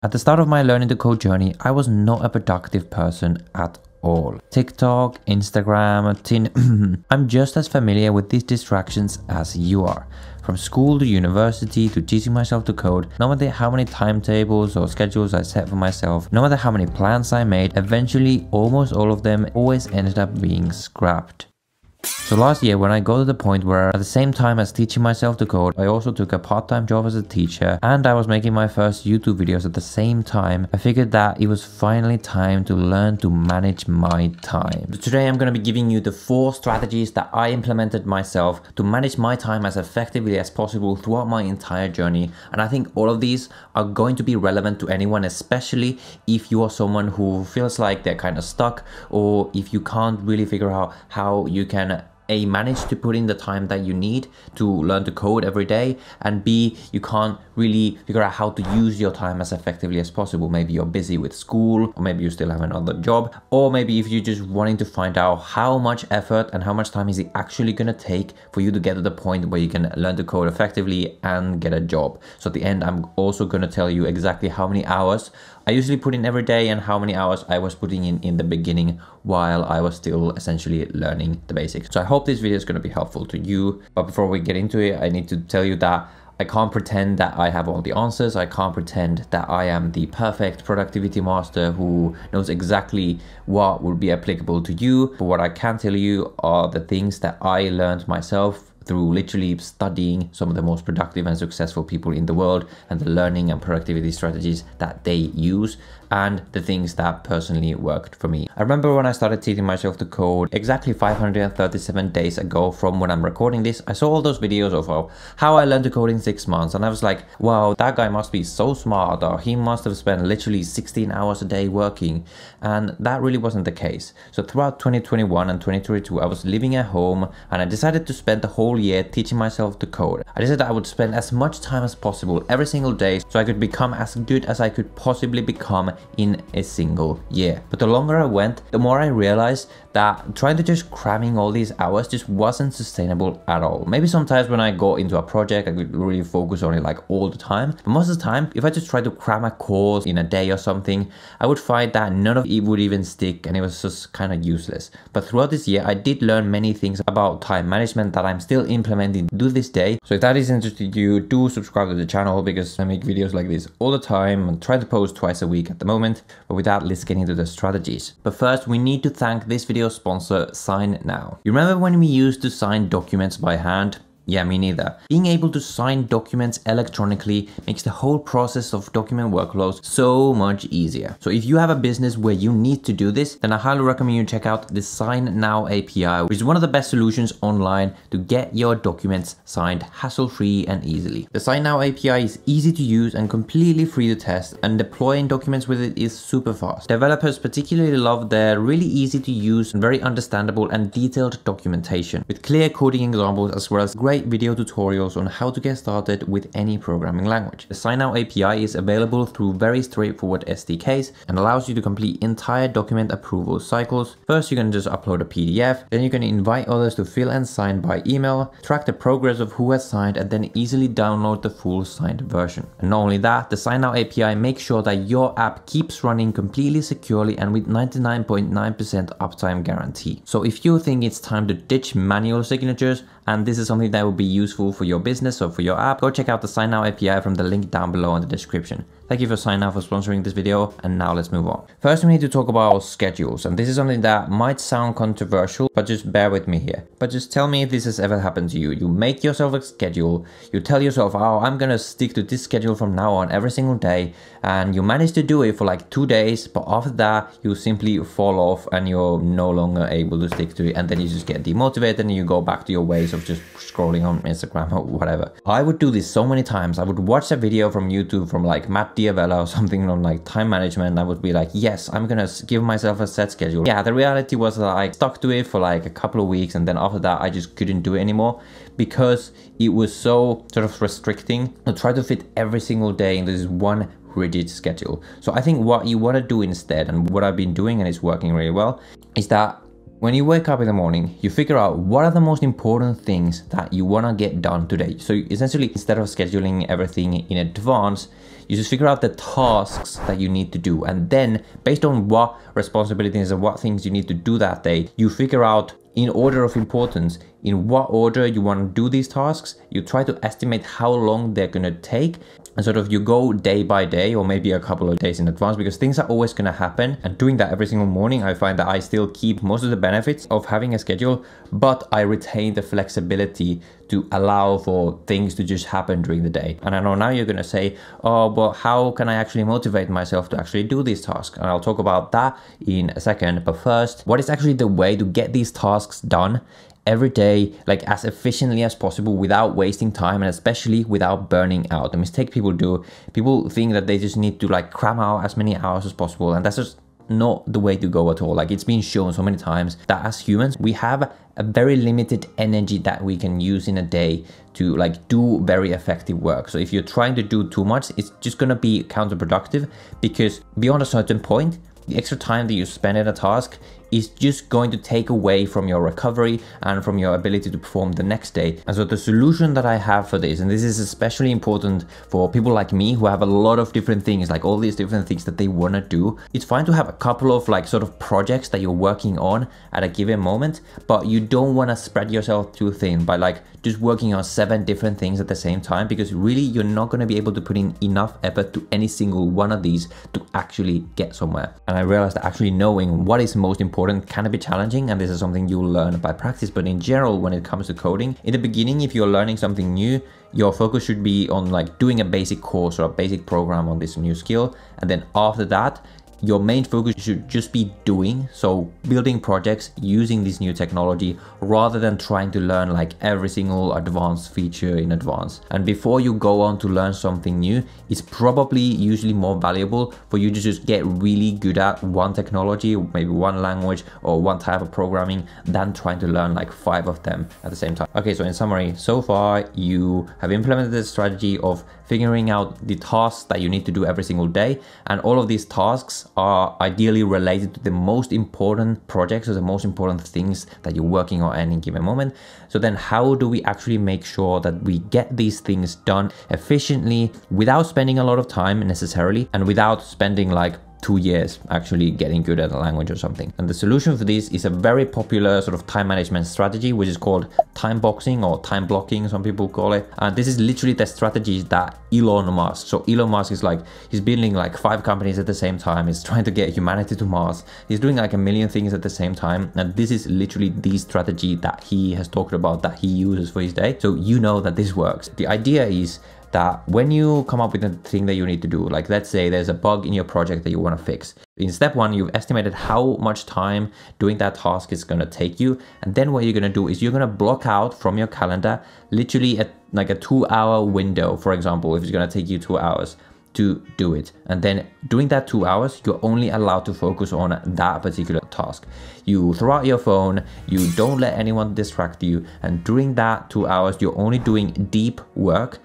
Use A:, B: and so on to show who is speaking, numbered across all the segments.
A: At the start of my learning to code journey, I was not a productive person at all. TikTok, Instagram, I'm just as familiar with these distractions as you are. From school to university to teaching myself to code, no matter how many timetables or schedules I set for myself, no matter how many plans I made, eventually almost all of them always ended up being scrapped. So last year, when I got to the point where at the same time as teaching myself to code, I also took a part-time job as a teacher and I was making my first YouTube videos at the same time, I figured that it was finally time to learn to manage my time. So today I'm going to be giving you the 4 strategies that I implemented myself to manage my time as effectively as possible throughout my entire journey. And I think all of these are going to be relevant to anyone, especially if you are someone who feels like they're kind of stuck, or if you can't really figure out how you can A, manage to put in the time that you need to learn to code every day, and B, you can't really figure out how to use your time as effectively as possible. Maybe you're busy with school, or maybe you still have another job, or maybe if you're just wanting to find out how much effort and how much time is it actually gonna take for you to get to the point where you can learn to code effectively and get a job. So at the end, I'm also gonna tell you exactly how many hours I usually put in every day and how many hours I was putting in the beginning while I was still essentially learning the basics. So I hope this video is going to be helpful to you. But before we get into it, I need to tell you that I can't pretend that I have all the answers. I can't pretend that I am the perfect productivity master who knows exactly what would be applicable to you. But what I can tell you are the things that I learned myself through literally studying some of the most productive and successful people in the world and the learning and productivity strategies that they use and the things that personally worked for me. I remember when I started teaching myself to code exactly 537 days ago from when I'm recording this, I saw all those videos of how I learned to code in 6 months, and I was like, wow, that guy must be so smart, or he must have spent literally 16 hours a day working, and that really wasn't the case. So throughout 2021 and 2022, I was living at home and I decided to spend the whole year teaching myself to code. I decided I would spend as much time as possible every single day so I could become as good as I could possibly become in a single year. But the longer I went, the more I realized that trying to just cramming all these hours just wasn't sustainable at all. Maybe sometimes when I got into a project, I could really focus on it like all the time. But most of the time, if I just tried to cram a course in a day or something, I would find that none of it would even stick and it was just kind of useless. But throughout this year, I did learn many things about time management that I'm still implementing to this day. So if that is interesting to you, do subscribe to the channel because I make videos like this all the time and try to post twice a week at the moment. But with that, let's get into the strategies. But first, we need to thank this video sponsor, signNow. You remember when we used to sign documents by hand? Yeah, me neither. Being able to sign documents electronically makes the whole process of document workflows so much easier. So if you have a business where you need to do this, then I highly recommend you check out the signNow API, which is one of the best solutions online to get your documents signed hassle-free and easily. The signNow API is easy to use and completely free to test, and deploying documents with it is super fast. Developers particularly love their really easy to use and very understandable and detailed documentation with clear coding examples as well as great video tutorials on how to get started with any programming language. The signNow API is available through very straightforward SDKs and allows you to complete entire document approval cycles. First, you can just upload a PDF, then you can invite others to fill and sign by email, track the progress of who has signed, and then easily download the full signed version. And not only that, the signNow API makes sure that your app keeps running completely securely and with 99.9% uptime guarantee. So if you think it's time to ditch manual signatures, and this is something that will be useful for your business or for your app, go check out the signNow API from the link down below in the description. Thank you for signNow for sponsoring this video, and now let's move on. First, we need to talk about schedules, and this is something that might sound controversial, but just bear with me here. But just tell me if this has ever happened to you. You make yourself a schedule, you tell yourself, oh, I'm gonna stick to this schedule from now on every single day, and you manage to do it for like 2 days, but after that, you simply fall off and you're no longer able to stick to it, and then you just get demotivated and you go back to your ways of just scrolling on Instagram or whatever. I would do this so many times. I would watch a video from YouTube from like Matt Diavella or something on like time management. I would be like, yes, I'm gonna give myself a set schedule. Yeah, the reality was that I stuck to it for like a couple of weeks, and then after that I just couldn't do it anymore because it was so sort of restricting to try to fit every single day into this one rigid schedule. So I think what you want to do instead, and what I've been doing and it's working really well, is that When you wake up in the morning, you figure out what are the most important things that you want to get done today. So essentially, instead of scheduling everything in advance, you just figure out the tasks that you need to do. And then based on what responsibilities and what things you need to do that day, you figure out in order of importance, in what order you want to do these tasks. You try to estimate how long they're going to take, and sort of you go day by day or maybe a couple of days in advance, because things are always going to happen. And doing that every single morning, I find that I still keep most of the benefits of having a schedule, but I retain the flexibility to allow for things to just happen during the day. And I know now you're going to say, oh, but how can I actually motivate myself to actually do these tasks? And I'll talk about that in a second. But first, what is actually the way to get these tasks done every day, like as efficiently as possible without wasting time, and especially without burning out? The mistake people do, people think that they just need to like cram out as many hours as possible, and that's just not the way to go at all. Like, it's been shown so many times that as humans, we have a very limited energy that we can use in a day to like do very effective work. So if you're trying to do too much, it's just gonna be counterproductive, because beyond a certain point, the extra time that you spend in a task is just going to take away from your recovery and from your ability to perform the next day. And so the solution that I have for this, and this is especially important for people like me who have a lot of different things, like all these different things that they want to do, it's fine to have a couple of like sort of projects that you're working on at a given moment, but you don't want to spread yourself too thin by like just working on 7 different things at the same time, because really you're not going to be able to put in enough effort to any single one of these to actually get somewhere. And I realized that actually knowing what is most important can be challenging, and this is something you'll learn by practice. But in general, when it comes to coding, in the beginning, if you're learning something new, your focus should be on like doing a basic course or a basic program on this new skill. And then after that, your main focus should just be doing, so building projects using this new technology, rather than trying to learn like every single advanced feature in advance. And before you go on to learn something new, it's probably usually more valuable for you to just get really good at one technology, maybe one language or one type of programming, than trying to learn like 5 of them at the same time. Okay, so in summary, so far you have implemented the strategy of figuring out the tasks that you need to do every single day, and all of these tasks are ideally related to the most important projects or the most important things that you're working on at any given moment. So then how do we actually make sure that we get these things done efficiently without spending a lot of time necessarily, and without spending like 2 years actually getting good at a language or something? And the solution for this is a very popular sort of time management strategy, which is called time boxing or time blocking, some people call it. And this is literally the strategies that Elon Musk, so Elon Musk is like, he's building like 5 companies at the same time. He's trying to get humanity to Mars. He's doing like a million things at the same time. And this is literally the strategy that he has talked about that he uses for his day. So you know that this works. The idea is that when you come up with a thing that you need to do, like let's say there's a bug in your project that you want to fix. In step 1, you've estimated how much time doing that task is going to take you. And then what you're going to do is you're going to block out from your calendar literally like a 2-hour window, for example, if it's going to take you 2 hours to do it. And then during that 2 hours, you're only allowed to focus on that particular task. You throw out your phone, you don't let anyone distract you. And during that 2 hours, you're only doing deep work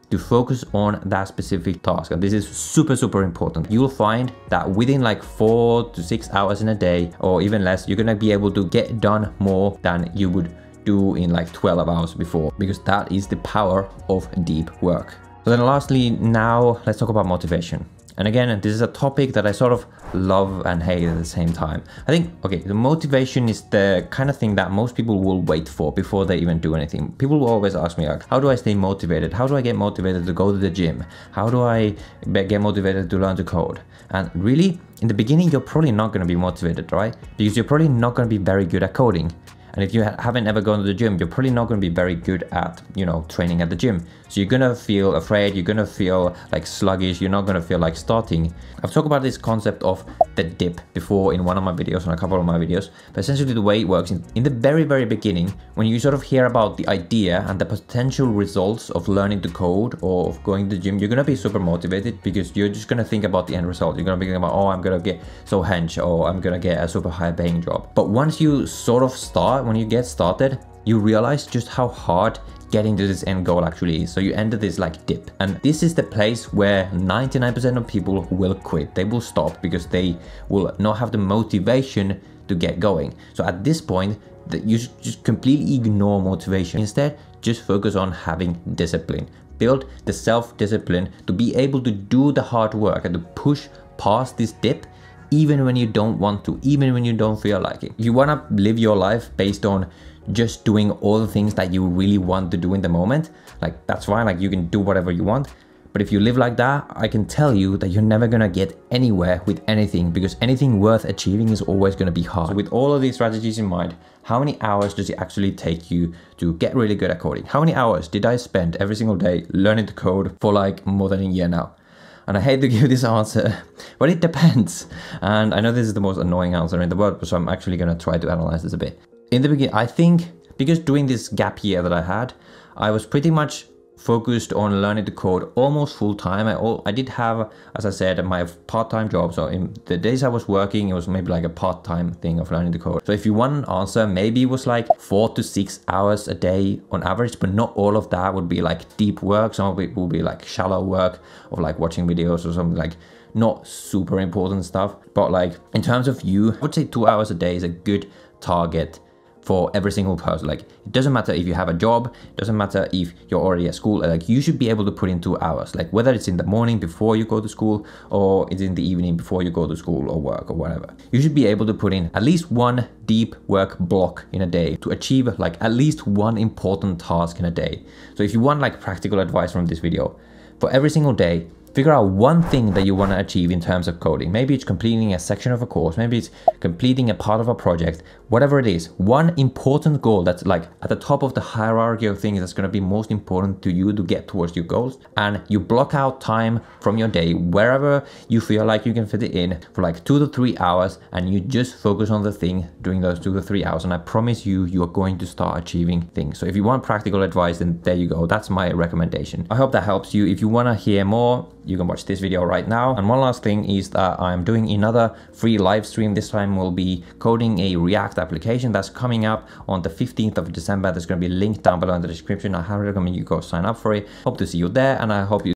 A: to focus on that specific task. And this is super, super important. You'll find that within like 4 to 6 hours in a day, or even less, you're gonna be able to get done more than you would do in like 12 hours before, because that is the power of deep work. So then lastly, now let's talk about motivation. And again, this is a topic that I sort of love and hate at the same time. I think, okay, the motivation is the kind of thing that most people will wait for before they even do anything. People will always ask me like, how do I stay motivated? How do I get motivated to go to the gym? How do I get motivated to learn to code? And really, in the beginning, you're probably not going to be motivated, right? Because you're probably not going to be very good at coding. And if you haven't ever gone to the gym, you're probably not going to be very good at, training at the gym. So you're going to feel afraid, you're going to feel like sluggish, you're not going to feel like starting. I've talked about this concept of the dip before in one of my videos, on a couple of my videos. But essentially the way it works, in the very, very beginning, when you sort of hear about the idea and the potential results of learning to code or of going to the gym, you're going to be super motivated, because you're just going to think about the end result. You're going to be thinking about, oh, I'm going to get so hench, or I'm going to get a super high paying job. But once you sort of start, when you get started, you realize just how hard getting to this end goal actually is. So you enter this like dip, and this is the place where 99% of people will quit. They will stop because they will not have the motivation to get going. So at this point, you should just completely ignore motivation. Instead, just focus on having discipline. Build the self-discipline to be able to do the hard work and to push past this dip even when you don't want to, even when you don't feel like it. If you want to live your life based on just doing all the things that you really want to do in the moment, like that's fine, like you can do whatever you want. But if you live like that, I can tell you that you're never gonna get anywhere with anything, because anything worth achieving is always gonna be hard. So with all of these strategies in mind, how many hours does it actually take you to get really good at coding? How many hours did I spend every single day learning to code for like more than a year now? And I hate to give this answer, but it depends. And I know this is the most annoying answer in the world, so I'm actually gonna try to analyze this a bit. In the beginning, I think because during this gap year that I had, I was pretty much focused on learning to code almost full time. I did have, as I said, my part-time job. So in the days I was working, it was maybe like a part-time thing of learning to code. So if you want an answer, maybe it was like 4 to 6 hours a day on average, but not all of that would be like deep work. Some of it will be like shallow work of like watching videos or something, like not super important stuff. But like in terms of you, I would say 2 hours a day is a good target for every single person. Like it doesn't matter if you have a job, it doesn't matter if you're already at school, like you should be able to put in 2 hours, like whether it's in the morning before you go to school or it's in the evening before you go to school or work or whatever. You should be able to put in at least one deep work block in a day to achieve like at least one important task in a day. So if you want like practical advice from this video, for every single day, figure out one thing that you want to achieve in terms of coding. Maybe it's completing a section of a course, maybe it's completing a part of a project, whatever it is. One important goal that's like at the top of the hierarchy of things that's going to be most important to you to get towards your goals. And you block out time from your day, wherever you feel like you can fit it in, for like 2 to 3 hours, and you just focus on the thing during those 2 to 3 hours. And I promise you, you are going to start achieving things. So if you want practical advice, then there you go. That's my recommendation. I hope that helps you. If you want to hear more, you can watch this video right now. And one last thing is that I'm doing another free live stream. This time we'll be coding a React application that's coming up on the 15th of December. There's going to be a link down below in the description. I highly recommend you go sign up for it. Hope to see you there, and I hope you